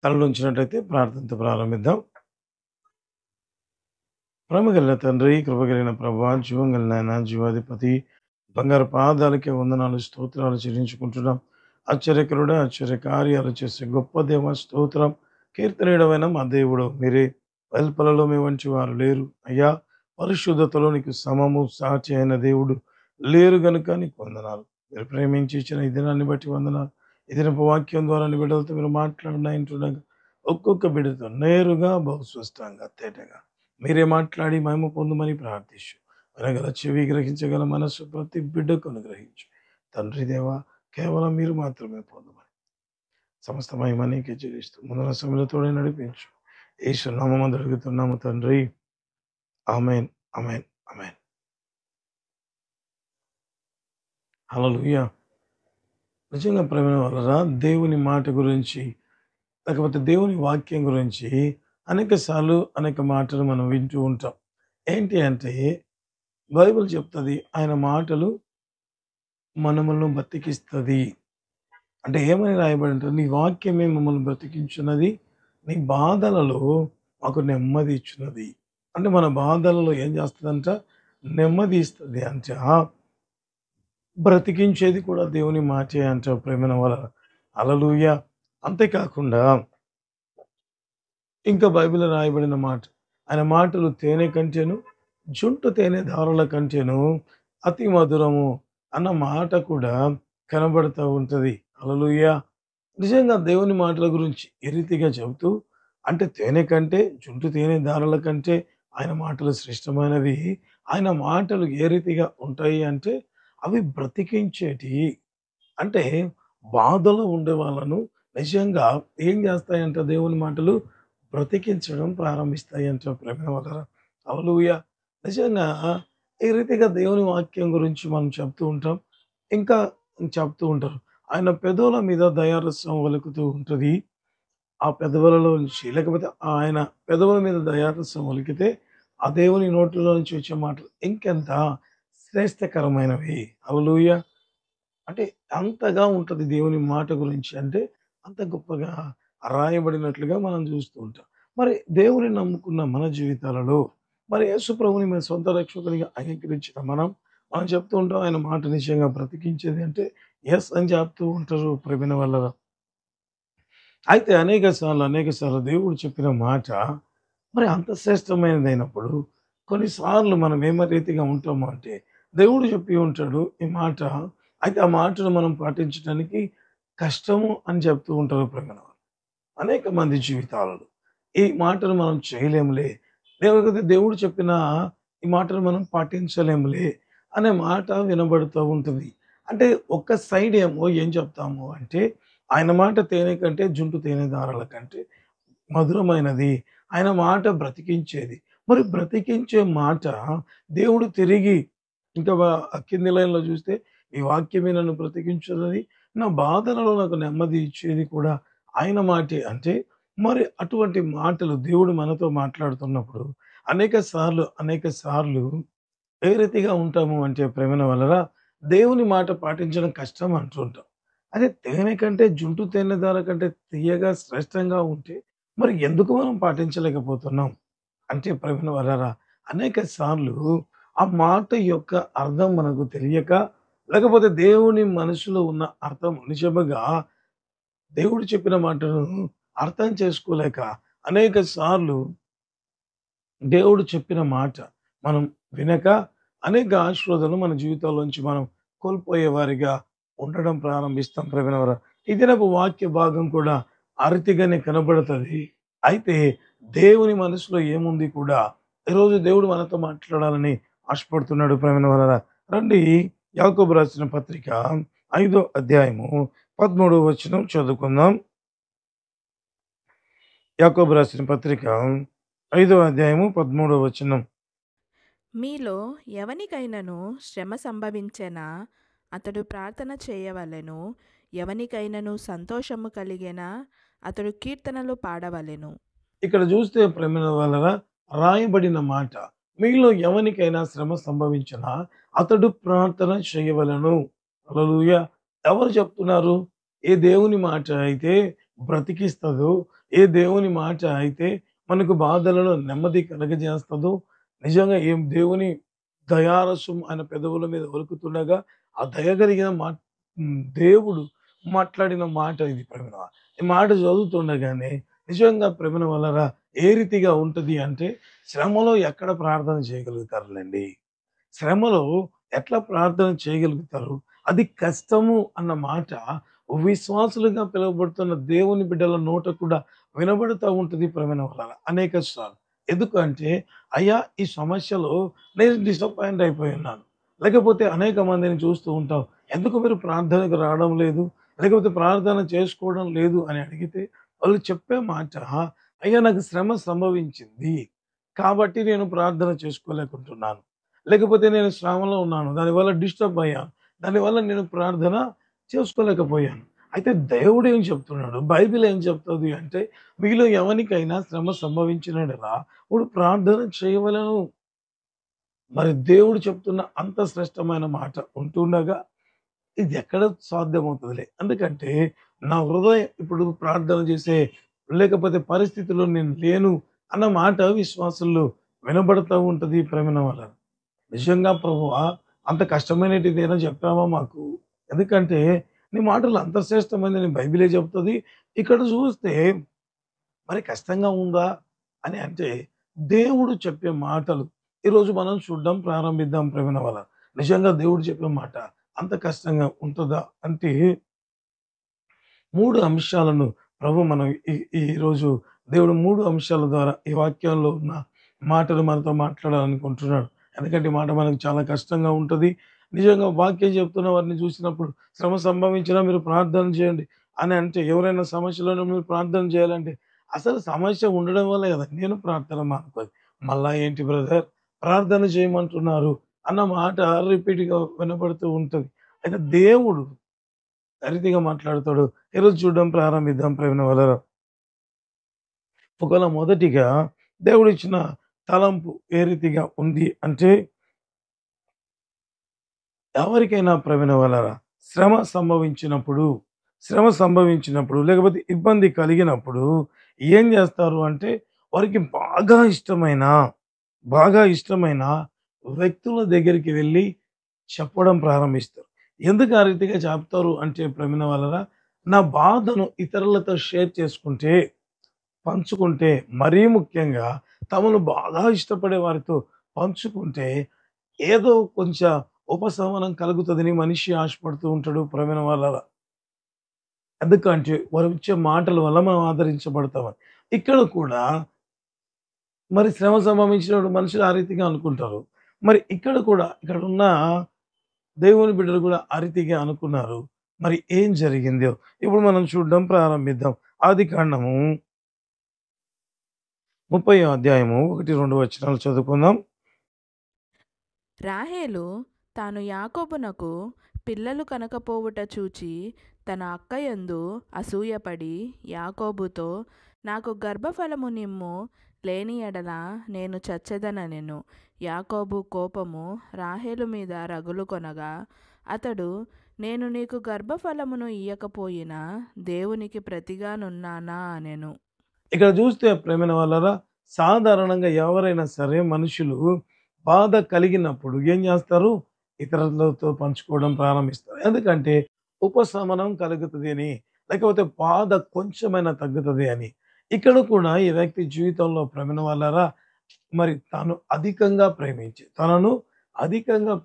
తలలుంచినట్లయితే ప్రార్థనతో ప్రారంభిద్దాం. ప్రేమగలిగిన తండ్రి, కృపగలిగిన ప్రభువా, జీవం కలిగిన ఆయన, జీవాధిపతి, బంగారు పాదాలకే వందనాలు, స్తోత్రాలు చెల్లించుకుంటున్నాం. ఆశ్చర్యకరుడా, ఆశ్చర్య కార్యాలు చేసే గొప్ప దేవ స్తోత్రం. కీర్తనీయుడమైన మా దేవుడు మీరే. వెల్పలలో మీ వంటి వారు లేరు అయ్యా. పరిశుద్ధతలో నీకు సమము సాటి అయిన దేవుడు లేరు గనుక నీకు వందనాలు. మీరు ప్రేమించి ఇచ్చిన ఈ దినాన్ని బట్టి వందనాలు. ఈ దినపు వాక్యం ద్వారా నీ బిడ్డలతో మీరు మాట్లాడినట్టుగా ఒక్కొక్క బిడ్డతో నేరుగా, బహుస్పష్టంగా, తేటగా మీరే మాట్లాడి మహిమ పొందమని ప్రార్థించు. వినగల చెవి, గ్రహించగల మనస్సు ప్రతి బిడ్డకు అనుగ్రహించు. తండ్రి దేవ, కేవలం మీరు మాత్రమే పొందమని సమస్త మహిమ నీకే చెల్లిస్తూ ముందున సమయంతోనే నడిపించు. యేసు నామమున అడుగుతున్నాము తండ్రి. ఆమేన్, ఆమేన్, ఆమేన్. హల్లెలూయా. నిజంగా ప్రేమైన వాళ్ళరా, దేవుని మాట గురించి లేకపోతే దేవుని వాక్యం గురించి అనేక సార్లు అనేక మాటలు మనం వింటూ ఉంటాం. ఏంటి అంటే బైబిల్ చెప్తుంది ఆయన మాటలు మనములను బ్రతికిస్తుంది. అంటే ఏమని రాయబడి ఉంటుంది? నీ వాక్యమే మమ్మల్ని బ్రతికించున్నది, నీ బాధలలో మాకు నెమ్మది ఇచ్చినది. అంటే మన బాధలలో ఏం చేస్తుందంట? నెమ్మది ఇస్తుంది. అంటే బ్రతికించేది కూడా దేవుని మాటే అంట ప్రేమైన వాళ్ళ. హల్లెలూయా. అంతేకాకుండా ఇంకా బైబిల్లో రాయబడిన మాట, ఆయన మాటలు తేనె కంటేను, జుంటు తేనె ధారల కంటేను అతి మధురము అన్న మాట కూడా కనబడుతూ ఉంటుంది. హల్లెలూయా. నిజంగా దేవుని మాటల గురించి ఏ రీతిగా చెబుతూ, అంటే తేనె కంటే, జుంటు తేనె ధారల కంటే ఆయన మాటలు శ్రేష్టమైనవి. ఆయన మాటలు ఏ రీతిగా ఉంటాయి అంటే అవి బ్రతికించేటివి. అంటే బాధలో ఉండే వాళ్ళను నిజంగా ఏం చేస్తాయంట దేవుని మాటలు? బ్రతికించడం ప్రారంభిస్తాయంట ప్రేమైన వాళ్ళరా. హల్లెలూయా. నిజంగా ఈ రీతిగా దేవుని వాక్యం గురించి మనం చెప్తూ ఉంటాం. ఇంకా చెప్తూ ఉంటారు. ఆయన పెదవుల మీద దయారసం ఒలుకుతూ ఉంటది. ఆ పెదవులలో నుంచి లేకపోతే ఆయన పెదవుల మీద దయారసం ఒలికితే ఆ దేవుని నోట్లో నుంచి వచ్చే మాటలు ఇంకెంత శ్రేష్టకరమైనవి. హల్లెలూయా. అంటే అంతగా ఉంటది దేవుని మాట గురించి. అంటే అంత గొప్పగా రాయబడినట్లుగా మనం చూస్తూ ఉంటాం. మరి దేవుని నమ్ముకున్న మన జీవితాలలో మరి యేసు ప్రభుని మన సొంత రక్షకునిగా అంగీకరించిన మనం చెప్తూ ఉంటాం ఆయన మాట నిజంగా బ్రతికించేది అంటే యెస్ అని చెప్తూ ఉంటారు ప్రేమైన వాళ్ళ. అయితే అనేక సార్లు దేవుడు చెప్పిన మాట మరి అంత శ్రేష్టమైనదైనప్పుడు కొన్నిసార్లు మనం ఏమ రీతిగా ఉంటాము అంటే దేవుడు చెప్పి ఉంటాడు ఈ మాట. అయితే ఆ మాటను మనం పాటించడానికి కష్టము అని చెప్తూ ఉంటారు ప్రేమైన వాళ్ళు. అనేక మంది జీవితాలలో ఈ మాటను మనం చేయలేములే, లేకపోతే దేవుడు చెప్పిన ఈ మాటను మనం పాటించలేములే అనే మాట వినబడుతూ ఉంటుంది. అంటే ఒక్క సైడ్ ఏమో ఏం చెప్తాము అంటే ఆయన మాట తేనె కంటే జుంటు తేనె దారాల కంటే మధురమైనది. ఆయన మాట బ్రతికించేది. మరి బ్రతికించే మాట దేవుడు తిరిగి ఇంకా కింది లైన్‌లో చూస్తే, "ఈ వాక్యమే నన్ను బ్రతికించున్నది. నా బాధలలో నాకు నెమ్మది ఇచ్చేది కూడా ఆయన మాటే." అంటే మరి అటువంటి మాటలు దేవుడు మనతో మాట్లాడుతున్నప్పుడు అనేక సార్లు ఏ రీతిగా ఉంటాము అంటే ప్రేమన వలన దేవుని మాట పాటించడం కష్టం అంటుంటాం. అదే తేనె కంటే జుంటు తేనె ధార కంటే తియ్యగా శ్రేష్టంగా ఉంటే మరి ఎందుకు మనం పాటించలేకపోతున్నాం? అంటే ప్రేమన వలన అనేక సార్లు ఆ మాట యొక్క అర్థం మనకు తెలియక, లేకపోతే దేవుని మనసులో ఉన్న అర్థం నిజముగా దేవుడు చెప్పిన మాటను అర్థం చేసుకోలేక అనేక సార్లు దేవుడు చెప్పిన మాట మనం వినక అనేక ఆశీర్వాదాలు మన జీవితాల్లోంచి మనం కోల్పోయే వారిగా ఉండడం ప్రారంభిస్తాం ప్రేమనవర. ఈ దినపు వాక్య భాగం కూడా ఆ రీతిగానే కనబడుతుంది. అయితే దేవుని మనసులో ఏముంది కూడా ఈరోజు దేవుడు మనతో మాట్లాడాలని ఆశపడుతున్నాడు ప్రేమనవర. రండి యాకోబు రాసిన పత్రిక 5వ అధ్యాయము 13వ వచనం చదువుకుందాం. యాకోబు రాసిన పత్రిక 5వ అధ్యాయము 13వ వచనం. మీలో ఎవనికైనను శ్రమ సంభవించెనా అతడు ప్రార్థన చేయవలెను, ఎవనికైనను సంతోషము కలిగెనా అతడు కీర్తనలు పాడవలెను. ఇక్కడ చూస్తే ప్రేమైన వాళ్ళరా రాయబడిన మాట, మీలో ఎవనికైనా శ్రమ సంభవించినా అతడు ప్రార్థన చేయవలెను. హల్లెలూయా. ఎవరు చెప్తున్నారు? ఏ దేవుని మాట అయితే బ్రతికిస్తదో, ఏ దేవుని మాట అయితే మనకు బాధలలో నెమ్మది కలుగజేస్తదో, నిజంగా ఏం దేవుని దయారసం ఆయన పెదవుల మీద ఒలుకుతుండగా, ఆ దయ కలిగిన దేవుడు మాట్లాడిన మాట ఇది ప్రేమన. ఈ మాట చదువుతుండగానే నిజంగా ప్రేమన వలన ఏ రీతిగా ఉంటది అంటే, శ్రమలో ఎక్కడ ప్రార్థన చేయగలుగుతారులెండి. శ్రమలో ఎట్లా ప్రార్థన చేయగలుగుతారు? అది కష్టము అన్న మాట విశ్వాసులుగా పిలువబడుతున్న దేవుని బిడ్డల నోట కూడా వినబడుతా ఉంటది ప్రేమైన వలన అనేక సార్లు. ఎందుకంటే, అయ్యా ఈ సమస్యలో నేను డిసప్పాయింట్ అయిపోయి ఉన్నాను. లేకపోతే అనేక మందిని చూస్తూ ఉంటాం. ఎందుకు మీరు ప్రార్థనకు రావడం లేదు? లేకపోతే ప్రార్థన చేసుకోవడం లేదు అని అడిగితే వాళ్ళు చెప్పే మాట, అయ్యా నాకు శ్రమ సంభవించింది. కాబట్టి నేను ప్రార్థన చేసుకోలేకుంటున్నాను. లేకపోతే నేను శ్రమలో ఉన్నాను. దానివల్ల డిస్టర్బ్ అయ్యాను. దానివల్ల నేను ప్రార్థన చేసుకోలేకపోయాను. అయితే దేవుడు ఏం చెప్తున్నాడు? బైబిల్ ఏం చెప్తది అంటే, మీలో ఎవనికైనా శ్రమ సంభవించిన యెడల వాడు ప్రార్థన చేయవలెను. మరి దేవుడు చెప్తున్న అంత శ్రేష్టమైన మాట ఉంటుండగా, ఇది ఎక్కడ సాధ్యమవుతదిలే. ఎందుకంటే, నా హృదయం ఇప్పుడు ప్రార్థన చేసే లేకపోతే పరిస్థితిలో నేను లేను అన్న మాట విశ్వాసుల్లో వినబడుతూ ఉంటది ప్రేమన వలన. నిజంగా ప్రభువా! అంత కష్టమైనటిదేనా చెప్పావా మాకు? ఎందుకంటే, నీ మాటలు అంత శ్రేష్టమైనదని బైబిలే చెప్తది. ఇక్కడ చూస్తే మరి కష్టంగా ఉందా? అని అంటే, దేవుడు చెప్పే మాటలు ఈరోజు మనం చూడ్డం ప్రారంభిద్దాం ప్రేమన వలన. నిజంగా దేవుడు చెప్పే మాట అంత కష్టంగా ఉంటదా? అంటే 3 అంశాలను ప్రభు మనం ఈరోజు దేవుడు 3 అంశాల ద్వారా ఈ వాక్యంలో ఉన్న మాటలు మనతో మాట్లాడాలనుకుంటున్నాడు. ఎందుకంటే ఈ మాట మనకు చాలా కష్టంగా ఉంటది. నిజంగా వాక్యం చెప్తున్న వారిని చూసినప్పుడు శ్రమ సంభవించినా మీరు ప్రార్థన చేయండి అని అంటే ఎవరైనా సమస్యలోనే మీరు ప్రార్థన చేయాలంటే అసలు సమస్య ఉండడం వల్లే కదా నేను ప్రార్థన మానుకోవాలి. మళ్ళా ఏంటి బ్రదర్ ప్రార్థన చేయమంటున్నారు అన్న మాట రిపీట్‌గా వినపడుతూ ఉంటది. అయితే దేవుడు ఆ రీతిగా మాట్లాడతాడు. ఈరోజు చూడడం ప్రారంభిద్దాం ప్రేమ వలన. ఒకవేళ మొదటిగా దేవుడిచ్చిన తలంపు ఏ రీతిగా ఉంది అంటే, ఎవరికైనా ప్రవీణ వలన సంభవించినప్పుడు, శ్రమ సంభవించినప్పుడు లేకపోతే ఇబ్బంది కలిగినప్పుడు ఏం జేస్తారు అంటే, వారికి బాగా ఇష్టమైన వ్యక్తుల దగ్గరికి వెళ్లి చెప్పడం ప్రారంభిస్తారు. ఎందుకు ఆ రీతిగా చెప్తారు అంటే ప్రవీణ వలన, నా బాధను ఇతరులతో షేర్ చేసుకుంటే పంచుకుంటే, మరీ ముఖ్యంగా తమను బాగా ఇష్టపడే వారితో పంచుకుంటే, ఏదో కొంచెం ఉపశమనం కలుగుతదని మనిషి ఆశపడుతూ ఉంటాడు ప్రవీణ వాళ్ళ. ఎందుకంటే వారిచ్చే మాటల వల్ల మనం ఆదరించబడతామని. ఇక్కడ కూడా మరి శ్రమ సంభవించినప్పుడు మనుషులు ఆ రీతిగా అనుకుంటారు. మరి ఇక్కడ కూడా ఇక్కడున్న దేవుని బిడ్డలు కూడా ఆ రీతిగా అనుకున్నారు. మరి ఏం జరిగిందో ఇప్పుడు మనం చూడడం ప్రారంభిద్దాం. ఆదికాండము 30 అధ్యాయము 1, 2 వచనాలు చదువుకుందాం. రాహేలు తాను యాకోబునకు పిల్లలు కనకపోవుట చూచి తన అక్కయందు అసూయపడి యాకోబుతో, నాకు గర్భఫలము నిమ్ము, లేని ఎడల నేను చచ్చెదనెను. యాకోబు కోపము రాహేలు మీద రగులుకొనగా అతడు, నేను నీకు గర్భఫలమును ఇయ్యకపోయినా దేవునికి ప్రతిగానున్నానా అనెను. ఇక్కడ చూస్తే ప్రేమైన వాళ్ళరా సాధారణంగా ఎవరైనా సరే మనుషులు బాధ కలిగినప్పుడు ఏం చేస్తారు? ఇతరులతో పంచుకోవడం ప్రారంభిస్తారు. ఎందుకంటే ఉపశమనం కలుగుతది అని, లేకపోతే బాధ కొంచెమైనా తగ్గుతది అని. ఇక్కడ కూడా ఈ వ్యక్తి జీవితంలో ప్రేమైన వాళ్ళరా మరి తనను అధికంగా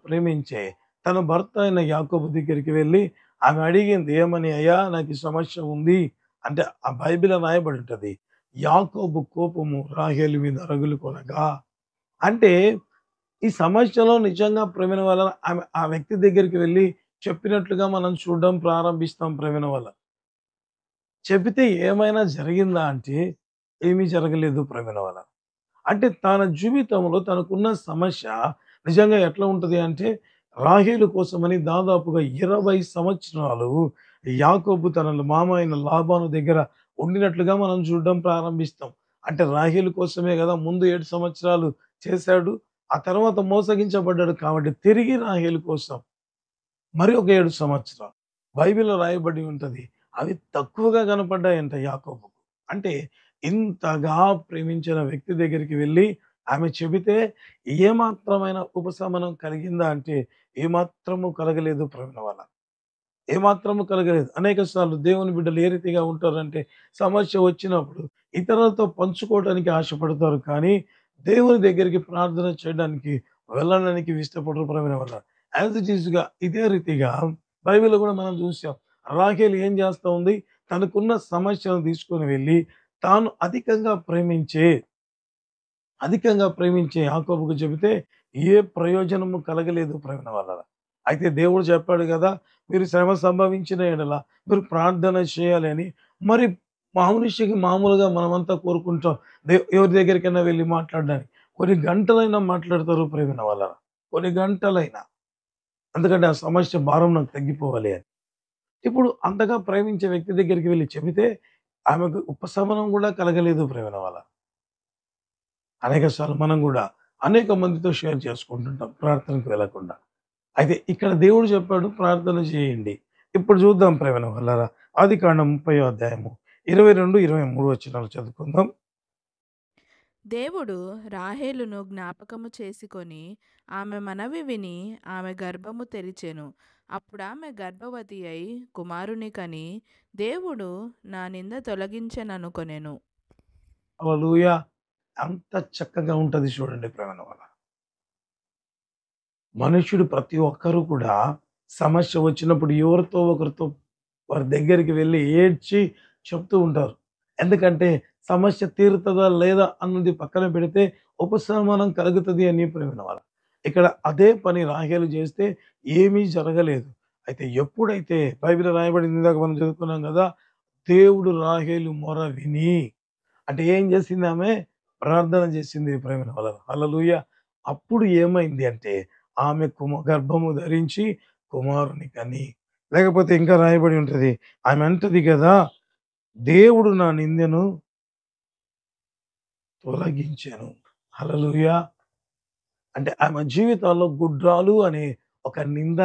ప్రేమించే తన భర్త అయిన యాకోబు దగ్గరికి వెళ్ళి ఆమె అడిగింది ఏమని? అయ్యా నాకు ఈ సమస్య ఉంది అంటే ఆ బైబిల్‌లో రాయబడి ఉంటది. యాకోబు కోపము రాహేలు మీద రగులుకొనగా అంటే ఈ సమస్యలో నిజంగా ప్రేమిన వల్ల ఆమె ఆ వ్యక్తి దగ్గరికి వెళ్లి చెప్పినట్లుగా మనం చూడడం ప్రారంభిస్తాం ప్రేమిన వల్ల. చెబితే ఏమైనా జరిగిందా అంటే ఏమీ జరగలేదు ప్రేమిన వల్ల. అంటే తన జీవితంలో తనకున్న సమస్య నిజంగా ఎట్లా ఉంటది అంటే రాహేలు కోసమని దాదాపుగా 20 సంవత్సరాలు యాకోబు తన మామ అయిన లాబాను దగ్గర ఉండినట్లుగా మనం చూడడం ప్రారంభిస్తాం. అంటే రాహేలు కోసమే గదా! ముందు 7 సంవత్సరాలు చేశాడు. ఆ తర్వాత మోసగించబడ్డాడు కాబట్టి తిరిగి రాహేలు కోసం మరి ఒక 7 సంవత్సరాలు బైబిల్‌లో రాయబడి ఉంటది. అవి తక్కువగా కనపడ్డాయంట యాకోబుకు. అంటే ఇంతగా ప్రేమించిన వ్యక్తి దగ్గరికి వెళ్ళి ఆమె చెబితే ఏమాత్రమైన ఉపశమనం కలిగిందా అంటే ఏమాత్రము కలగలేదు ప్రేమ వల్ల. ఏమాత్రము కలగలేదు. అనేక సార్లు దేవుని బిడ్డలు ఏ రీతిగా ఉంటారంటే సమస్య వచ్చినప్పుడు ఇతరులతో పంచుకోవడానికి ఆశపడతారు. కానీ దేవుని దగ్గరికి ప్రార్థన చేయడానికి వెళ్ళడానికి ఇష్టపడరు ప్రేమైన వల్ల. యాజ్ ఇట్ ఈస్‌గా ఇదే రీతిగా బైబిల్‌లో కూడా మనం చూసాం. రాహేలు ఏం చేస్తా ఉంది? తనకున్న సమస్యను తీసుకొని వెళ్లి తాను అధికంగా ప్రేమించే యాకోబుకు చెబితే ఏ ప్రయోజనము కలగలేదు ప్రేమైన వాళ్ళ. అయితే దేవుడు చెప్పాడు గదా! మీరు శ్రమ సంభవించిన ఎడల మీరు ప్రార్థన చేయాలి అని. మరి మనిషికి మామూలుగా మనమంతా కోరుకుంటాం. ఎవరి దగ్గరికైనా వెళ్లి మాట్లాడడానికి. కొన్ని గంటలైనా మాట్లాడతారు ప్రేమైన వాళ్ళ. కొన్ని గంటలైనా. ఎందుకంటే ఆ సమస్య భారం నాకు తగ్గిపోవాలి అని. ఇప్పుడు అంతగా ప్రేమించే వ్యక్తి దగ్గరికి వెళ్లి చెబితే ఆమెకు ఉపశమనం గూడా కలగలేదు ప్రేమైన వాళ్ళ. అనేక సార్లు మనం గూడా అనేక మందితో షేర్ చేసుకుంటుంటాం ప్రార్థనకు వెళ్ళకుండా. అయితే ఇక్కడ దేవుడు చెప్పాడు ప్రార్థన చేయండి. ఇప్పుడు చూద్దాం ప్రేమైన వాళ్ళారా. ఆదికాండం 30వ అధ్యాయము 22, 23 వచనాలు చదువుకుందాం. దేవుడు రాహేలును జ్ఞాపకము చేసుకొని ఆమె మనవి విని ఆమె గర్భము తెరిచెను. అప్పుడు ఆమె గర్భవతి అయి కుమారుని కని దేవుడు నా నింద తొలగించెననుకొనెను. హల్లెలూయా! అంత చక్కగా ఉంటది చూడండి ప్రేమైన వాళ్ళ. మనుష్యుడు ప్రతి ఒక్కరు కూడా సమస్య వచ్చినప్పుడు ఎవరితో ఒకరితో వారి దగ్గరికి వెళ్లి ఏడ్చి చెప్తూ ఉంటారు. ఎందుకంటే సమస్య తీరుతదా లేదా అన్నది పక్కన పెడితే ఉపశమనం కలుగుతది అని ప్రేమైన వాళ్ళ. ఇక్కడ అదే పని రాహేలు చేస్తే ఏమీ జరగలేదు. అయితే ఎప్పుడైతే బైబిల్‌లో రాయబడింది ఇందాక మనం చదువుకున్నాం గదా! దేవుడు రాహేలు మొర విని అంటే ఏం చేసింది ఆమె? ప్రార్థన చేసింది ప్రేమైన వాళ్ళ. హల్లెలూయా! అప్పుడు ఏమైంది అంటే ఆమె గర్భము ధరించి కుమారుని కని. లేకపోతే ఇంకా రాయబడి ఉంటది. ఆమె అంటది గదా! దేవుడు నా నిందను తొలగించెను. హల్లెలూయా! అంటే ఆమె జీవితంలో గుడ్రాలు అనే ఒక నింద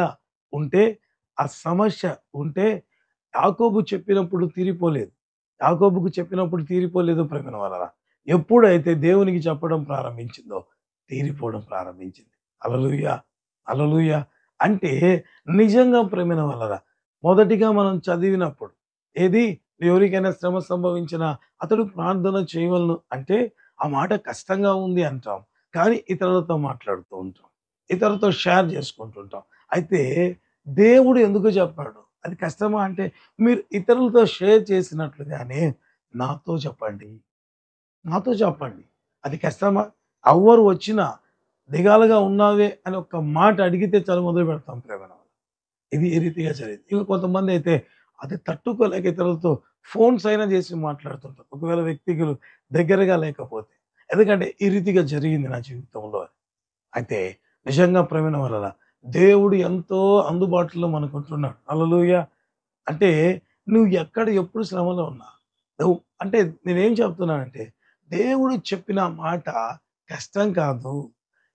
ఉంటే, ఆ సమస్య ఉంటే యాకోబు చెప్పినప్పుడు తీరిపోలేదు. యాకోబుకు చెప్పినప్పుడు తీరిపోలేదు ప్రేమైన వాళ్ళరా. ఎప్పుడైతే దేవునికి చెప్పడం ప్రారంభించిందో తీరిపోవడం ప్రారంభించింది. హల్లెలూయా! హల్లెలూయా! అంటే నిజంగా ప్రేమైన వాళ్ళరా మొదటిగా మనం చదివినప్పుడు ఏది ఎవరికైనా శ్రమ సంభవించినా అతడు ప్రార్థన చేయవలెను అంటే ఆ మాట కష్టంగా ఉంది అంటాం. కానీ ఇతరులతో మాట్లాడుతూ ఉంటాం. ఇతరులతో షేర్ చేసుకుంటుంటాం. అయితే దేవుడు ఎందుకు చెప్పాడు? అది కష్టమా అంటే మీరు ఇతరులతో షేర్ చేసినట్లుగానే నాతో చెప్పండి. నాతో చెప్పండి. అది కష్టమా? ఎవ్వరు వచ్చినా దిగాలుగా ఉన్నావే అని ఒక్క మాట అడిగితే చాలు మొదలుపెడతాం ప్రేమను. ఇది ఈ రీతిగా జరిగింది. ఇంకా కొంతమందైతే అది తట్టుకోలేక ఇతరులతో ఫోన్స్ అయినా చేసి మాట్లాడుతుంటారు. ఒకవేళ వ్యక్తికులు దగ్గరగా లేకపోతే. ఎందుకంటే ఈ రీతిగా జరిగింది నా జీవితంలో. అయితే నిజంగా ప్రేమైన వాళ్ళ దేవుడు ఎంతో అందుబాటులో మనకుంటున్నాడు. హల్లెలూయా! అంటే నువ్వు ఎక్కడ ఎప్పుడు శ్రమలో ఉన్నా నువ్వు అంటే నేనేం చెప్తున్నానంటే దేవుడు చెప్పిన మాట కష్టం కాదు.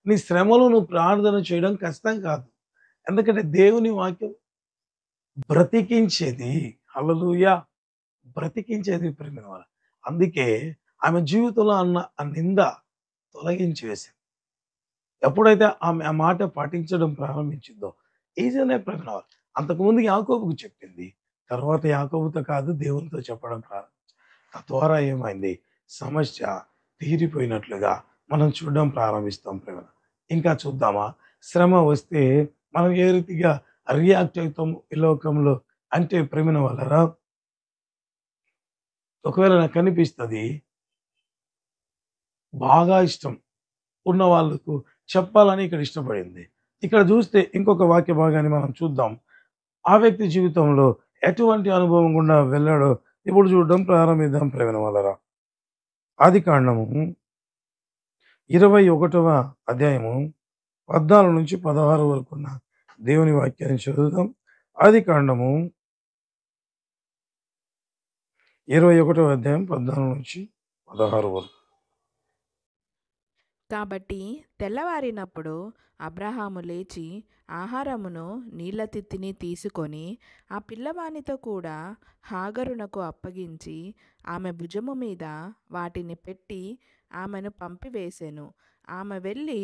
నీ శ్రమలో నువ్వు ప్రార్థన చేయడం కష్టం కాదు. ఎందుకంటే దేవుని వాక్యం బ్రతికించేది. హల్లెలూయా! బ్రతికించేది ప్రియమైన వాళ్ళ. అందుకే ఆమె జీవితంలో అన్న ఆ నింద తొలగించి వేసింది. ఎప్పుడైతే ఆమె ఆ మాట పాటించడం ప్రారంభించిందో ఈజీనే ప్రియమైన వాళ్ళు. అంతకుముందు యాకోబుకు చెప్పింది. తర్వాత యాకోబుతో కాదు దేవునితో చెప్పడం ప్రారంభించింది. తద్వారా ఏమైంది? సమస్య తీరిపోయినట్లుగా మనం చూడడం ప్రారంభిస్తాం ప్రేమ. ఇంకా చూద్దామా? శ్రమ వస్తే మనం ఏ రీతిగా రియాక్ట్ అవుతాము ఈ లోకంలో అంటే ప్రేమైన వాళ్ళరా ఒకవేళ నాకు కనిపిస్తది బాగా ఇష్టం ఉన్న వాళ్ళకు చెప్పాలని ఇక్కడ ఇష్టపడింది. ఇక్కడ చూస్తే ఇంకొక వాక్య భాగాన్ని మనం చూద్దాం. ఆ వ్యక్తి జీవితంలో ఎటువంటి అనుభవం గుండా వెళ్ళాడో ఇప్పుడు చూడడం ప్రారంభిద్దాం ప్రేమైన వాళ్ళరా. ఆదికాండము 21వ అధ్యాయము 14-16 వరకున్న దేవుని వాక్యాన్ని చదువుదాం. ఆదికాండము 21వ అధ్యాయం 14-16 వరకు. కాబట్టి తెల్లవారినప్పుడు అబ్రహాము లేచి ఆహారమును నీళ్ల తిత్తిని తీసుకొని ఆ పిల్లవానితో కూడా హాగరునకు అప్పగించి ఆమె భుజము మీద వాటిని పెట్టి ఆమెను పంపివేసెను. ఆమె వెళ్ళి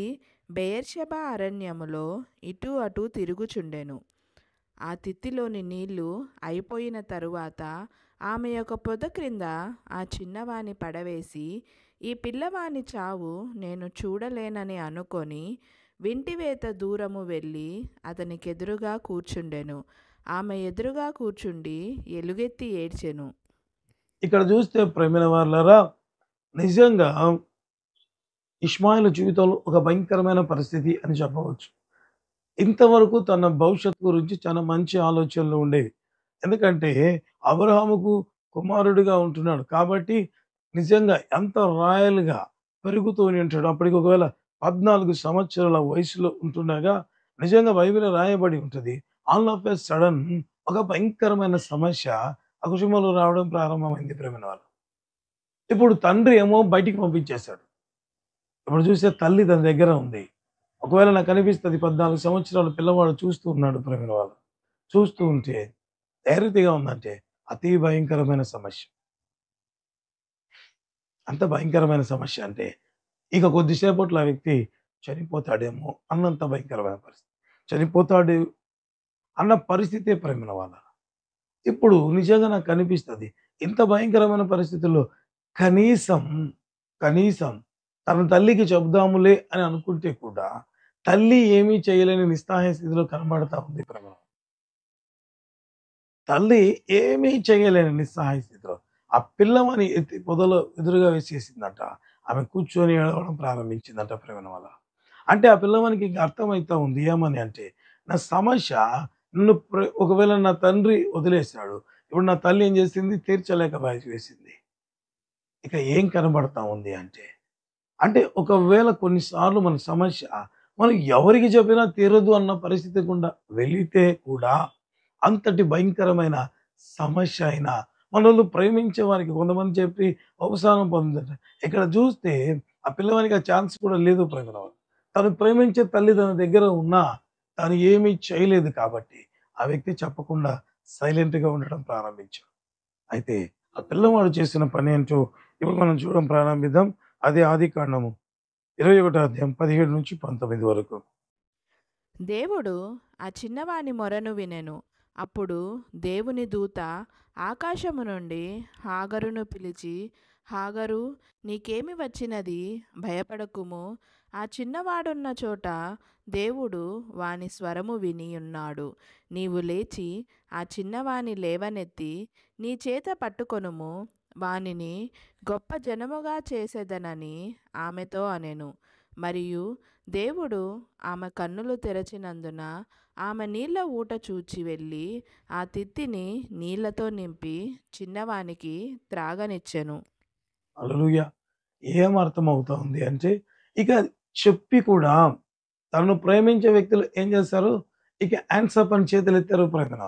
బెయేర్షెబా అరణ్యములో ఇటు అటు తిరుగుచుండెను. ఆ తిత్తిలోని నీళ్లు అయిపోయిన తరువాత ఆమె యొక్క పొద క్రింద ఆ చిన్నవాని పడవేసి, ఈ పిల్లవాని చావు నేను చూడలేనని అనుకొని వింటివేత దూరము వెళ్ళి అతనికెదురుగా కూర్చుండెను. ఆమె ఎదురుగా కూర్చుండి ఎలుగెత్తి ఏడ్చెను. ఇక్కడ చూస్తే ప్రేమైన వాళ్ళరా, నిజంగా ఇష్మాయిల్ జీవితంలో ఒక భయంకరమైన పరిస్థితి అని చెప్పవచ్చు. ఇంతవరకు తన భవిష్యత్తు గురించి చాలా మంచి ఆలోచనలు ఉండేవి. ఎందుకంటే అబ్రహాముకు కుమారుడిగా ఉంటున్నాడు కాబట్టి నిజంగా ఎంత రాయల్‌గా పెరుగుతూనే ఉంటాడు. అప్పటికి ఒకవేళ 14 సంవత్సరాల వయసులో ఉంటుండగా నిజంగా బైబిల్‌లో రాయబడి ఉంటది. ఆల్ ఆఫ్ ఎ సడన్ ఒక భయంకరమైన సమస్య ఆ కుటుంబంలో రావడం ప్రారంభమైంది ప్రేమైన వాళ్ళు. ఇప్పుడు తండ్రి ఏమో బయటికి పంపించేశాడు. ఇప్పుడు చూస్తే తల్లి తన దగ్గర ఉంది. ఒకవేళ నాకు అనిపిస్తది 14 సంవత్సరాల పిల్లవాడు చూస్తూ ఉన్నాడు ప్రేమైన వాళ్ళు. చూస్తూ ఉంటే ఏ రీతిగా ఉందంటే అతి భయంకరమైన సమస్య. అంత భయంకరమైన సమస్య అంటే ఇక కొద్దిసేపట్లో ఆ వ్యక్తి చనిపోతాడేమో అన్నంత భయంకరమైన పరిస్థితి. చనిపోతాడు అన్న పరిస్థితే ప్రేమైన వాళ్ళ. ఇప్పుడు నిజంగా నాకు అనిపిస్తది. ఇంత భయంకరమైన పరిస్థితుల్లో కనీసం, కనీసం తన తల్లికి చెప్దాములే అని అనుకుంటే కూడా తల్లి ఏమీ చేయలేని నిస్సహాయ స్థితిలో కనబడతా ఉంది ప్రేమ. తల్లి ఏమీ చేయలేని నిస్సహాయ స్థితిలో. ఆ పిల్లవాని ఎత్తి పొదలో ఎదురుగా వేసేసిందంట. ఆమె కూర్చొని ఏడవడం ప్రారంభించిందంట ప్రేమన వల్ల. అంటే ఆ పిల్లవానికి ఇంక అర్థమైతా ఉంది. ఏమని అంటే, నా సమస్య నన్ను ఒకవేళ నా తండ్రి వదిలేసాడు. ఇప్పుడు నా తల్లి ఏం చేసింది? తీర్చలేక వేసింది. ఇక ఏం కనబడతా ఉంది అంటే, అంటే ఒకవేళ కొన్నిసార్లు మన సమస్య మనం ఎవరికి చెప్పినా తీరదు అన్న పరిస్థితి గుండా వెళితే కూడా అంతటి భయంకరమైన సమస్య అయినా మనల్ని ప్రేమించే వారికి కొంతమంది చెప్పి అవసానం పొందుతారు. ఇక్కడ చూస్తే ఆ పిల్లవానికి ఆ ఛాన్స్ కూడా లేదు ప్రేమలో. తను ప్రేమించే తల్లి తన దగ్గర ఉన్నా తను ఏమీ చేయలేదు కాబట్టి ఆ వ్యక్తి చెప్పకుండా సైలెంట్‌గా ఉండడం ప్రారంభించాడు. అయితే ఆ పిల్లవాడు చేసిన పని ఏంటో ఇప్పుడు మనం చూడడం ప్రారంభిద్దాం. అదే ఆదికాండము 21 అధ్యాయం 17-19 వరకు. దేవుడు ఆ చిన్నవాని మొరను వినెను. అప్పుడు దేవుని దూత ఆకాశము నుండి హాగరును పిలిచి, హాగరు, నీకేమి వచ్చినది? భయపడకుము. ఆ చిన్నవాడున్న చోట దేవుడు వాని స్వరము విని ఉన్నాడు. నీవు లేచి ఆ చిన్నవాని లేవనెత్తి నీ చేత పట్టుకొనుము. వానిని గొప్ప జనముగా చేసేదనని ఆమెతో అనెను. మరియు దేవుడు ఆమె కన్నులు తెరచినందున ఆమె నీళ్ల ఊట చూచి వెళ్ళి ఆ తిత్తిని నీళ్లతో నింపి చిన్నవానికి త్రాగనిచ్చెను. హల్లెలూయా! ఏం అర్థమవుతా ఉంది అంటే, ఇక చెప్పి కూడా తనను ప్రేమించే వ్యక్తులు ఏం చేస్తారు? ఇక హ్యాండ్స్ అప్ అని చేతులెత్తారు ప్రేమన.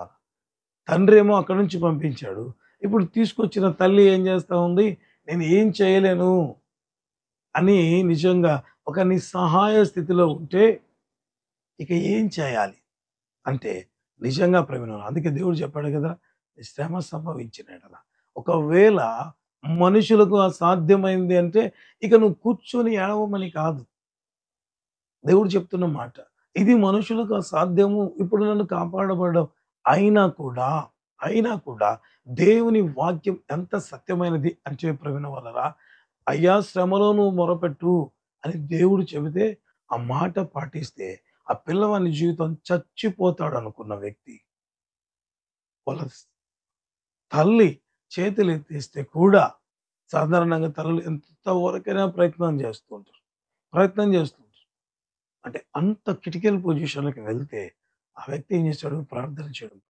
తండ్రేమో అక్కడి నుంచి పంపించాడు. ఇప్పుడు తీసుకొచ్చిన తల్లి ఏం చేస్తా ఉంది? నేను ఏం చేయలేను అని నిజంగా ఒక నిస్సహాయ స్థితిలో ఉంటే ఇక ఏం చేయాలి? అంటే నిజంగా ప్రేమను అందుకే దేవుడు చెప్పాడు కదా! శ్రమ సంభవించిన యెడల ఒకవేళ మనుషులకు అసాధ్యమైంది అంటే ఇక నువ్వు కూర్చొని ఏడవమని కాదు. దేవుడు చెప్తున్న మాట. ఇది మనుషులకు అసాధ్యము. ఇప్పుడు నన్ను కాపాడబడ్డావు. అయినా కూడా, అయినా కూడా దేవుని వాక్యం ఎంత సత్యమైనది అంటే ప్రేమన వలన అయ్యా శ్రమలో నువ్వు మొరపెట్టు అని దేవుడు చెబితే ఆ మాట పాటిస్తే ఆ పిల్లవాని జీవితం చచ్చిపోతాడనుకున్న వ్యక్తి వాళ్ళ తల్లి చేతులెత్తేస్తే కూడా సాధారణంగా తల్లులు ఎంతవరకైనా ప్రయత్నం చేస్తూ ఉంటారు. ప్రయత్నం చేస్తూ ఉంటారు. అంటే అంత క్రిటికల్ పొజిషన్‌లోకి వెళ్తే ఆ వ్యక్తి ఏం చేశాడు? ప్రార్థన చేయడం.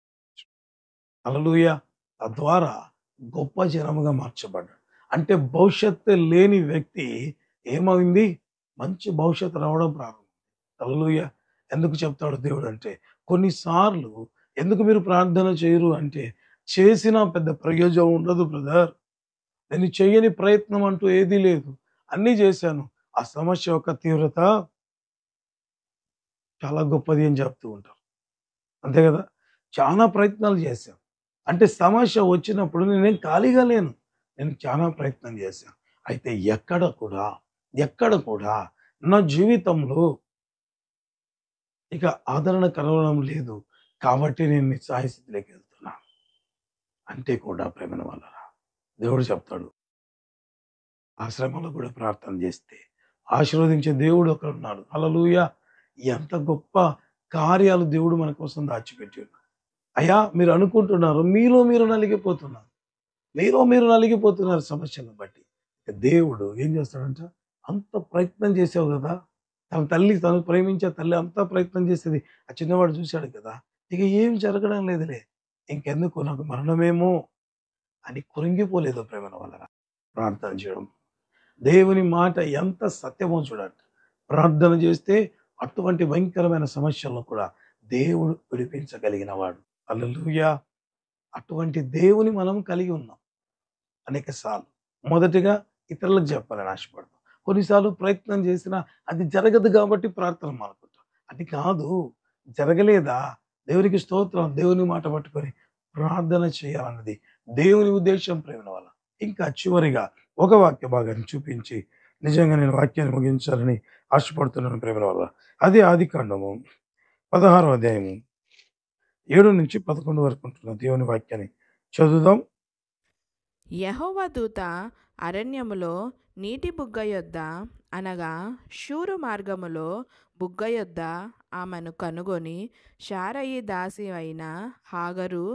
హల్లెలూయా! తద్వారా గొప్ప జనముగా మార్చబడ్డాడు. అంటే భవిష్యత్తు లేని వ్యక్తి ఏమైంది? మంచి భవిష్యత్తు రావడం ప్రారంభం. హల్లెలూయా! ఎందుకు చెప్తాడు దేవుడంటే, కొన్నిసార్లు ఎందుకు మీరు ప్రార్థన చేయరు అంటే, చేసినా పెద్ద ప్రయోజనం ఉండదు బ్రదర్. నేను చెయ్యని ప్రయత్నం అంటూ ఏదీ లేదు. అన్నీ చేశాను. ఆ సమస్య యొక్క తీవ్రత చాలా గొప్పది అని చెప్తూ ఉంటారు. అంతే కదా! చాలా ప్రయత్నాలు చేశాం. అంటే సమస్య వచ్చినప్పుడు నేనేం ఖాళీగా లేను. నేను చాలా ప్రయత్నం చేశాను. అయితే ఎక్కడ కూడా నా జీవితంలో ఇక ఆదరణ కలగడం లేదు. కాబట్టి నేను నిస్సహాయ స్థితిలోకి వెళ్తున్నాను. అంటే కూడా ప్రేమైన వాళ్ళరా, దేవుడు చెప్తాడు, ఆ శ్రమలో కూడా ప్రార్థన చేస్తే ఆశీర్వదించే దేవుడు ఒకడున్నాడు. హల్లెలూయా! ఎంత గొప్ప కార్యాలు దేవుడు మన కోసం దాచిపెట్టి ఉన్నాడు. అయ్యా! మీరు అనుకుంటున్నారు, మీలో మీరు నలిగిపోతున్నారు సమస్యలను బట్టి. దేవుడు ఏం చేస్తాడంట, అంత ప్రయత్నం చేసావు గదా! తను ప్రేమించే తల్లి అంతా ప్రయత్నం చేసేది. ఆ చిన్నవాడు చూసాడు కదా! ఇక ఏం జరగడం లేదులే. ఇంకెందుకు నాకు మరణమేమో అని కృంగిపోలేదు ప్రేమన వలన. ప్రార్థన చేయడం. దేవుని మాట ఎంత సత్యమో చూడండి. ప్రార్థన చేస్తే అటువంటి భయంకరమైన సమస్యలను కూడా దేవుడు విడిపించగలిగిన వాడు. హల్లెలూయా! అటువంటి దేవుని మనం కలిగి ఉన్నాం. అనేక సార్లు. మొదటిగా ఇతరులకు చెప్పాలని ఆశపడతాం. కొన్నిసార్లు ప్రయత్నం చేసినా అది జరగదు కాబట్టి ప్రార్థన మానుకుంటాం. అది కాదు. జరగలేదా? దేవునికి స్తోత్రం. దేవుని మాట పట్టుకొని ప్రార్థన చేయాలన్నది దేవుని ఉద్దేశం ప్రేమల వల్ల. ఇంకా చివరిగా ఒక వాక్య భాగాన్ని చూపించి నిజంగా నేను వాక్యాన్ని ముగించాలని ఆశపడుతున్నాను ప్రేమల వల్ల. అది ఆదికాండము 16వ అధ్యాయము 7-11 వరకు ఉంటున్న దేవుని వాక్యాన్ని చదువుదాం. యెహోవా దూత అరణ్యములో నీటి బుగ్గ యొద్ద అనగా షూరు మార్గములో బుగ్గ యొద్ద ఆమెను కనుగొని, శారయి దాసి అయిన హాగరు,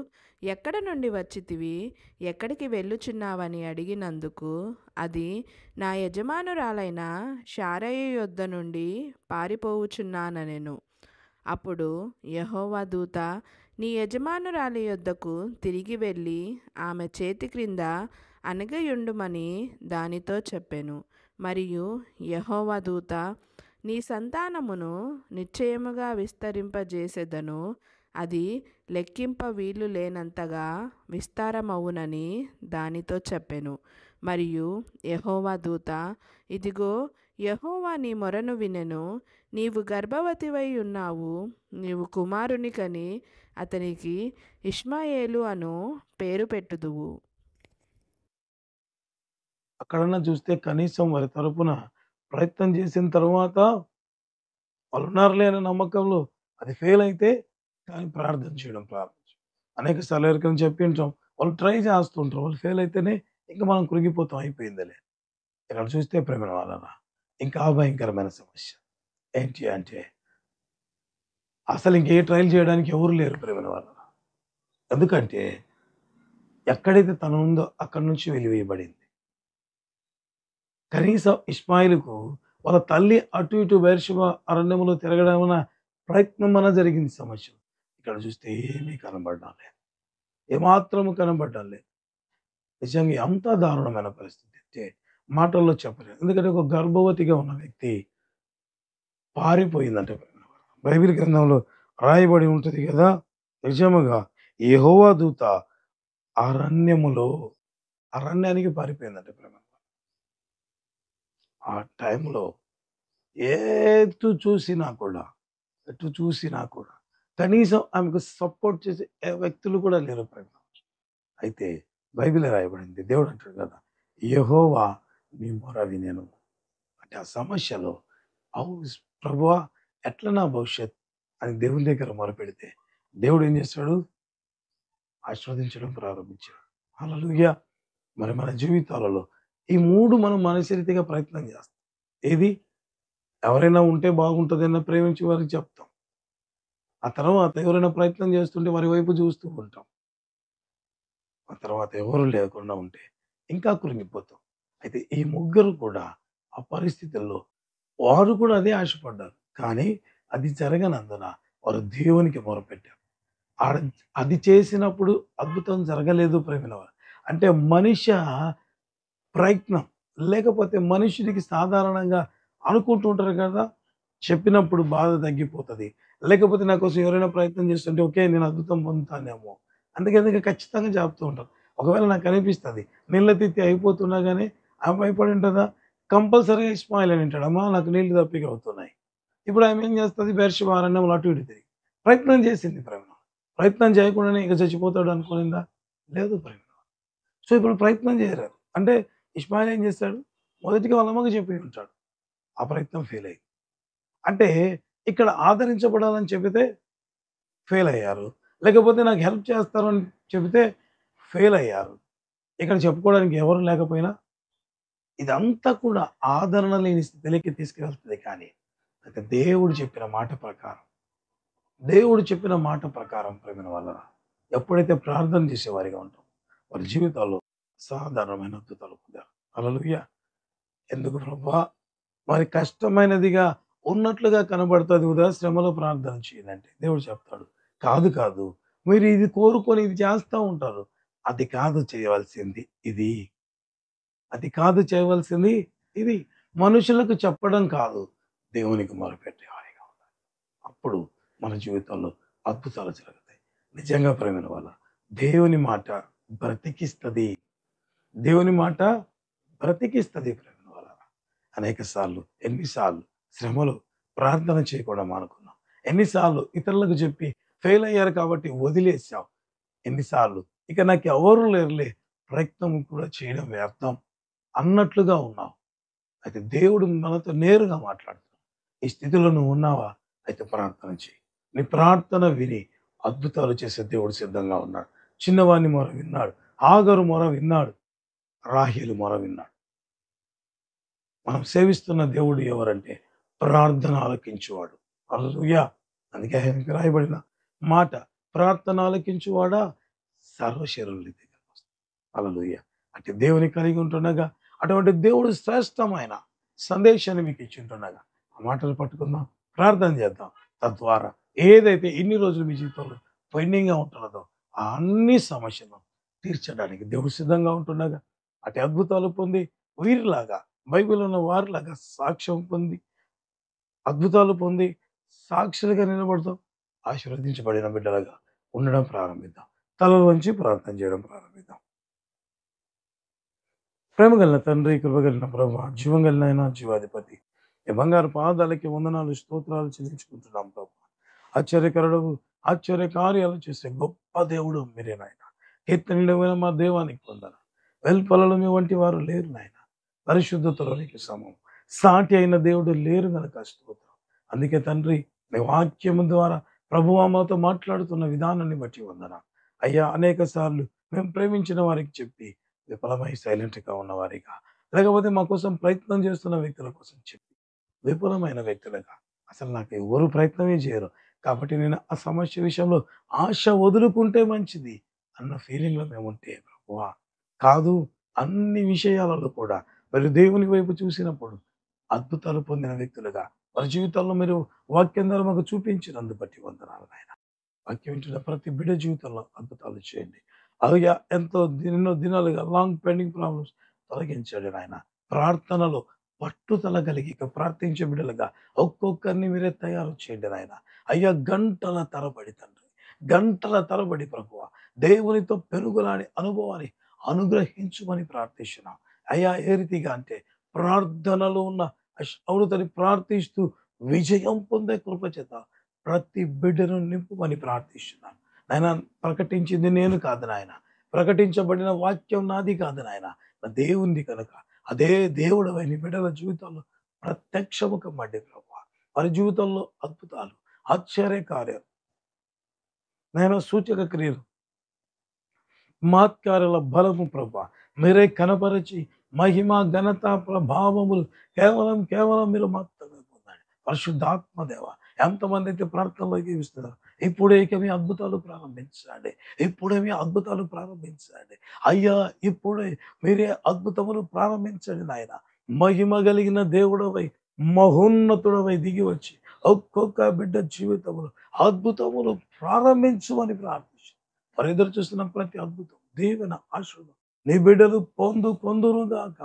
ఎక్కడ నుండి వచ్చితివి, ఎక్కడికి వెళ్ళుచున్నావని అడిగినందుకు అది, నా యజమానురాలైన శారయి యొద్ద నుండి పారిపోవుచున్నానెను. అప్పుడు యెహోవా దూత, నీ యజమానురాలి యొద్దకు తిరిగి వెళ్ళి ఆమె చేతి క్రింద అణగియుండుమని దానితో చెప్పెను. మరియు యెహోవా దూత, నీ సంతానమును నిశ్చయముగా విస్తరింపజేసెదను, అది లెక్కింప వీలు లేనంతగా విస్తారమవునని దానితో చెప్పెను. మరియు యెహోవా దూత, ఇదిగో, యెహోవా నీ మొరను వినెను, నీవు గర్భవతివై ఉన్నావు, నీవు కుమారుని కని అతనికి ఇష్మాయేలు అను పేరు పెట్టుదువు. అక్కడన్నా చూస్తే కనీసం వారి తరపున ప్రయత్నం చేసిన తర్వాత వాళ్ళున్నారులే అనే నమ్మకంలో అది ఫెయిల్ అయితే కానీ ప్రార్థన చేయడం ప్రారంభించం. అనేక సార్లు ఎవరికైనా చెప్పి ఉంటాం. వాళ్ళు ట్రై చేస్తుంటారు. వాళ్ళు ఫెయిల్ అయితేనే ఇంక మనం కృంగిపోతాం అయిపోయిందిలే. ఇక్కడ చూస్తే ప్రేమ వాళ్ళరా ఇంకా భయంకరమైన సమస్య. ఏంటి అంటే అసలు ఇంకే ట్రైల్ చేయడానికి ఎవరు లేరు ప్రేమల వాళ్ళరా. ఎందుకంటే ఎక్కడైతే తను ఉందో అక్కడి నుంచి వెలివేయబడింది. కనీసం ఇష్మాయిలుకు వాళ్ళ తల్లి అటు ఇటు బెర్షెబా అరణ్యంలో తిరగడం వలన ప్రయత్నం అన్న జరిగింది సమస్య. ఇక్కడ చూస్తే ఏమీ కనబడడం లేదు. ఏమాత్రము కనబడడం లేదు. నిజంగా అంత దారుణమైన పరిస్థితి అంటే మాటల్లో చెప్పలేదు. ఎందుకంటే ఒక గర్భవతిగా ఉన్న వ్యక్తి పారిపోయిందంటే బైబిల్ గ్రంథంలో రాయబడి ఉంటది కదా! నిజముగా యెహోవా దూత అరణ్యములో అరణ్యానికి పారిపోయిందంటే ప్రేమ. ఆ టైంలో ఎటు చూసినా కూడా కనీసం ఆమెకు సపోర్ట్ చేసే వ్యక్తులు కూడా లేరు ప్రేమ. అయితే బైబిల్ రాయబడింది. దేవుడు అంటాడు కదా! యెహోవా నీ మొర వినెను. అంటే ఆ సమస్యలో అవు ప్రభువా ఎట్లా నా భవిష్యత్ అని దేవుని దగ్గర మొరపెడితే దేవుడు ఏం చేస్తాడు? ఆశీర్వదించడం ప్రారంభించాడు. హల్లెలూయా! మరి మన జీవితాలలో ఈ 3 మనం మనస్ఫూర్తిగా ప్రయత్నం చేస్తాం. ఏది? ఎవరైనా ఉంటే బాగుంటదని ప్రేమించి వారికి చెప్తాం. ఆ తర్వాత ఎవరైనా ప్రయత్నం చేస్తుంటే వారి వైపు చూస్తూ ఉంటాం. ఆ తర్వాత ఎవరు లేకుండా ఉంటే ఇంకా కృంగిపోతాం. అయితే ఈ ముగ్గురు కూడా ఆ పరిస్థితుల్లో వారు కూడా అదే ఆశపడ్డారు. కానీ అది జరగనందున వారు దేవునికి మొరపెట్టారు. ఆడ అది చేసినప్పుడు అద్భుతం జరగలేదు ప్రేమినవారు. అంటే మనిషి ప్రయత్నం లేకపోతే మనుషుడికి సాధారణంగా అనుకుంటూ ఉంటారు కదా! చెప్పినప్పుడు బాధ తగ్గిపోతది. లేకపోతే నా కోసం ఎవరైనా ప్రయత్నం చేస్తుంటే ఓకే. నేను అద్భుతం పొందుతానేమో. అందుకే ఖచ్చితంగా చెప్తూ ఉంటారు. ఒకవేళ నాకు అనిపిస్తది నీళ్ళ తిత్తి అయిపోతున్నా గాని ఆమె భయపడి ఉంటదా? కంపల్సరీగా ఇస్మాయిల్ అని అంటాడు, అమ్మా నాకు నీళ్లు దప్పిక అవుతున్నాయి. ఇప్పుడు ఆమె ఏం చేస్తుంది, బెర్షెబా అరణ్యంలో అటు ఇటు తిరిగి ప్రయత్నం చేసింది ప్రేమ. ప్రయత్నం చేయకుండానే ఇక చచ్చిపోతాడు అనుకునిందా? లేదు ప్రేమ. సో ఇప్పుడు ప్రయత్నం చేయరు. అంటే ఇస్మాయిల్ ఏం చేస్తాడు, మొదటిగా వాళ్ళ అమ్మకి చెప్పి ఉంటాడు, ఆ ప్రయత్నం ఫెయిల్ అయ్యింది. అంటే ఇక్కడ ఆదరించబడాలని చెబితే ఫెయిల్ అయ్యారు. లేకపోతే నాకు హెల్ప్ చేస్తారు అని చెబితే ఫెయిల్ అయ్యారు. ఇక్కడ చెప్పుకోవడానికి ఎవరు లేకపోయినా ఇదంతా కూడా ఆదరణ లేని స్థితిలోకి తీసుకెళ్తది. కానీ అయితే దేవుడు చెప్పిన మాట ప్రకారం ప్రేమైన వాళ్ళ ఎప్పుడైతే ప్రార్థన చేసేవారిగా ఉంటాం, వారి జీవితాల్లో సాధారణమైన అద్భుతాలు పొందారు. హల్లెలూయా! ఎందుకు ప్రభువా? మరి కష్టమైనదిగా ఉన్నట్లుగా కనబడుతుంది కదా, శ్రమలో ప్రార్థన చేయండి దేవుడు చెప్తాడు, కాదు కాదు, మీరు ఇది కోరుకొని ఇది చేస్తా ఉంటారు. అది కాదు చేయవలసింది ఇది. అది కాదు చేయవలసింది ఇది. మనుషులకు చెప్పడం కాదు, దేవునికి మొరపెట్టేవారిగా ఉండాలి. అప్పుడు మన జీవితంలో అద్భుతాలు జరుగుతాయి. నిజంగా ప్రేమైన వాళ్ళ దేవుని మాట బ్రతికిస్తది. దేవుని మాట బ్రతికిస్తది ప్రేమైన వాళ్ళ. అనేక సార్లు, ఎన్నిసార్లు శ్రమలు ప్రార్థన చేయకుండా మానుకున్నాం. ఎన్నిసార్లు ఇతరులకు చెప్పి ఫెయిల్ అయ్యారు కాబట్టి వదిలేసాం. ఎన్నిసార్లు ఇక నాకు ఎవరు లేరులే, ప్రయత్నం కూడా చేయడం వ్యర్థం అన్నట్లుగా ఉన్నాం. అయితే దేవుడు మనతో నేరుగా మాట్లాడుతున్నాడు. ఈ స్థితిలో నువ్వు ఉన్నావా? అయితే ప్రార్థన చేయి. నీ ప్రార్థన విని అద్భుతాలు చేసే దేవుడు సిద్ధంగా ఉన్నాడు. చిన్నవాని మొర విన్నాడు, ఆగరు మొర విన్నాడు, రాహేలు మొర విన్నాడు. మనం సేవిస్తున్న దేవుడు ఎవరంటే ప్రార్థన ఆలకించువాడు. హల్లెలూయా! అందుకే ఆయనకి రాయబడిన మాట, ప్రార్థన ఆలకించువాడా సర్వశరీరుల దగ్గరికి వస్తాడు. హల్లెలూయా! అంటే దేవుని కలిగి ఉంటుండగా, అటువంటి దేవుడు శ్రేష్టమైన సందేశాన్ని మీకు ఇచ్చింటుండగా ఆ మాటలు పట్టుకుందాం, ప్రార్థన చేద్దాం. తద్వారా ఏదైతే ఇన్ని రోజులు మీ జీవితంలో పెండింగ్‌గా ఉంటున్నదో ఆ అన్ని సమస్యలను తీర్చడానికి దేవుడు సిద్ధంగా ఉంటుండగా అటు అద్భుతాలు పొంది వీరిలాగా, బైబిల్ ఉన్న వారిలాగా సాక్ష్యం పొంది, అద్భుతాలు పొంది సాక్షులుగా నిలబడతాం. ఆశీర్వదించబడిన బిడ్డలుగా ఉండడం ప్రారంభిద్దాం. తలలు వంచి ప్రార్థన చేయడం ప్రారంభిద్దాం. ప్రేమ కలిగిన తండ్రి, కృప కలిగిన ప్రభువా, జీవం కలిగిన ఆయన, జీవాధిపతి, ఈ బంగారు పాదాలకి వందనాలు, స్తోత్రాలు చెల్లించుకుంటున్నాం ప్రభు. ఆశ్చర్యకరుడవు, ఆశ్చర్య కార్యాలు చేసే గొప్ప దేవుడు మీరే నాయన. కీర్తనీయుడైన మా దేవానికి వందనాలు. వెల్పలలో మీ వంటి వారు లేరు నాయన. పరిశుద్ధతలో నీకు సమం సాటి అయిన దేవుడు లేరు గనక స్తోత్రం. అందుకే తండ్రి, మీ వాక్యము ద్వారా ప్రభువా మాతో మాట్లాడుతున్న విధానాన్ని బట్టి వందనాలు. అయ్యా, అనేక సార్లు మేము ప్రేమించిన వారికి చెప్పి విఫలమై సైలెంట్‌గా ఉన్నవారిగా, లేకపోతే మా కోసం ప్రయత్నం చేస్తున్న వ్యక్తుల కోసం చెప్పి విఫలమైన వ్యక్తులుగా, అసలు నాకు ఎవరు ప్రయత్నమే చేయరు, కాబట్టి నేను ఆ సమస్య విషయంలో ఆశ వదులుకుంటే మంచిది అన్న ఫీలింగ్‌లో మేముంటే ప్రభువా, కాదు, అన్ని విషయాలలో కూడా మీరు దేవుని వైపు చూసినప్పుడు అద్భుతాలు పొందిన వ్యక్తులుగా వారి జీవితాల్లో మీరు వాక్యం ద్వారా మాకు చూపించినందు బట్టి వందనాలు నాయన. వాక్యం వింటున్న ప్రతి బిడ్డ జీవితంలో అద్భుతాలు చేయండి. అలాగే ఎంతో ఎన్నో దినాలుగా లాంగ్ పెండింగ్ ప్రాబ్లమ్స్ తొలగించండి నాయన. ప్రార్థనలో పట్టుదల కలిగి ఇక ప్రార్థించే బిడ్డలుగా ఒక్కొక్కరిని మీరే తయారు చేయండి నాయన. అయ్యా, గంటల తరబడి తండ్రి, గంటల తరబడి ప్రభువ దేవునితో పెనుగులాడే అనుభవాన్ని అనుగ్రహించుమని ప్రార్థిస్తున్నాం. అయ్యా, ఏ రీతిగా అంటే ప్రార్థనలో ఉన్న అవునుతని ప్రార్థిస్తూ విజయం పొందే కృప చేత ప్రతి బిడ్డను నింపుమని ప్రార్థిస్తున్నాను. నాయన, ప్రకటించింది నేను కాదు నాయన, ప్రకటించబడిన వాక్యం నాది కాదు నాయన, నా దేవుంది కనుక అదే దేవుడవై నీ బిడ్డల జీవితంలో ప్రత్యక్షము కమ్మండి ప్రభువా. వారి జీవితంలో అద్భుతాలు, ఆశ్చర్య కార్యాలు, నేను సూచక క్రియలు, మహత్కార్యాల బలము ప్రభా మీరే కనపరిచి మహిమ, ఘనత, ప్రభావములు కేవలం కేవలం మీరు మాత్రమే పొందండి. పరిశుద్ధాత్మ దేవ, ఎంతమంది అయితే ప్రార్థనలో జీవిస్తున్నారు, ఇప్పుడే ఇక మీ అద్భుతాలు ప్రారంభించండి. ఇప్పుడే మీ అద్భుతాలు ప్రారంభించండి. అయ్యా, ఇప్పుడే మీరే అద్భుతములు ప్రారంభించండి నాయన. మహిమ కలిగిన దేవుడవై, మహోన్నతుడవై దిగి వచ్చి ఒక్కొక్క బిడ్డ జీవితములు అద్భుతములు ప్రారంభించుమని ప్రార్థించు. వారు ఎదురు చూస్తున్న ప్రతి అద్భుతం, దీవెన, ఆశీర్వాదం నీ బిడ్డలు పొందురుగాక.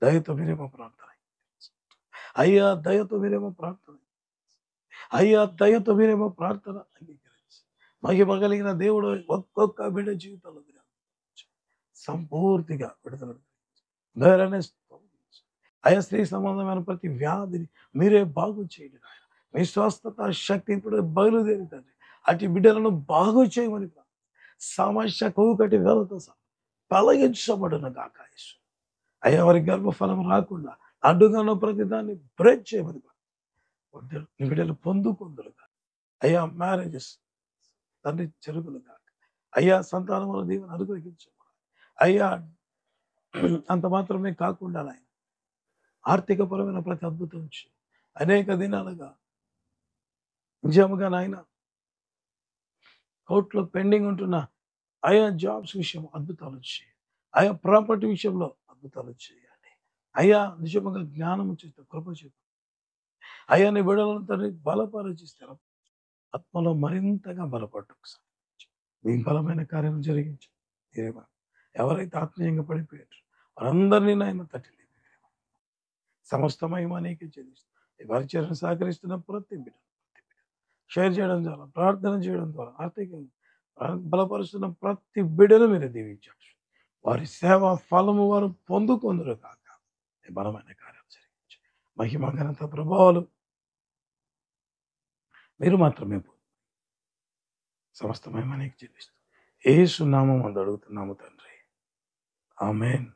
దయతో మీరేమో ప్రార్థన, అయ్యా దయతో మీరేమో ప్రార్థన, అయ్యా దయతో మీరేమో ప్రార్థన అంగీకరించి మహిమ కలిగిన దేవుడు ఒక్కొక్క బిడ్డ జీవితంలో మీరు సంపూర్తిగా విడుదల వేరనెస్ అయా స్త్రీ సంబంధమైన ప్రతి వ్యాధిని మీరే బాగు చేయండి నాయన. మీ స్వస్థత శక్తి ఇప్పుడు బయలుదేరుతుంది. అటు బిడ్డలను బాగు చేయమని సమస్య కూకటి వేలతో తొలగించబడును గాక యేసు. అయ్యా వారి గర్భఫలం రాకుండా అడ్డుగా ఉన్న ప్రతి దాన్ని బ్రేక్ చేయమని నీ బిడ్డలు పొందుకుందరు. అయ్యా మ్యారేజెస్ తండ్రి జరుగును గాక. అయ్యా సంతానం వల్ల దీవెన అనుగ్రహించమని. అయ్యా అంత మాత్రమే కాకుండా నాయన ఆర్థికపరమైన ప్రతి అద్భుతం అనేక దినాలుగా నిజముగా నాయన కోర్టులో పెండింగ్ ఉంటున్న ఆయా జాబ్స్ విషయం అద్భుతాలు చేయాలి. ఆయా ప్రాపర్టీ విషయంలో అద్భుతాలు చేయాలి. అయ్యా నిజముగా జ్ఞానం చేత కృప చేత అయ్యా నీ బిడ్డలను తండ్రి బలపరిచిస్తారు. ఆత్మలో మరింతగా బలపడ్డం మీ బలమైన కార్యం జరిగించు. ఎవరైతే ఆత్మీయంగా పడిపోయారు వారందరినీ నాయన తట్టి సమస్త మహిమ నీకే చెల్లిస్తాం. ఈ పరిచయం సహకరిస్తున్న ప్రతి బిడ్డ షేర్ చేయడం ద్వారా, ప్రార్థన చేయడం ద్వారా, ఆర్థికంగా బలపరుస్తున్న ప్రతి బిడ్డను మీరు దీవించారు. వారి సేవ ఫలము వారు పొందుకొందురు కాక ఈ బలమైన కార్యాలు జరిగించు. మహిమ ఘనత ప్రభావాలు మీరు మాత్రమే సమస్త మహిమ నీకు చెల్లిస్తాం. యేసు నామం అందు అడుగుతున్నాము తండ్రి. ఆమేన్.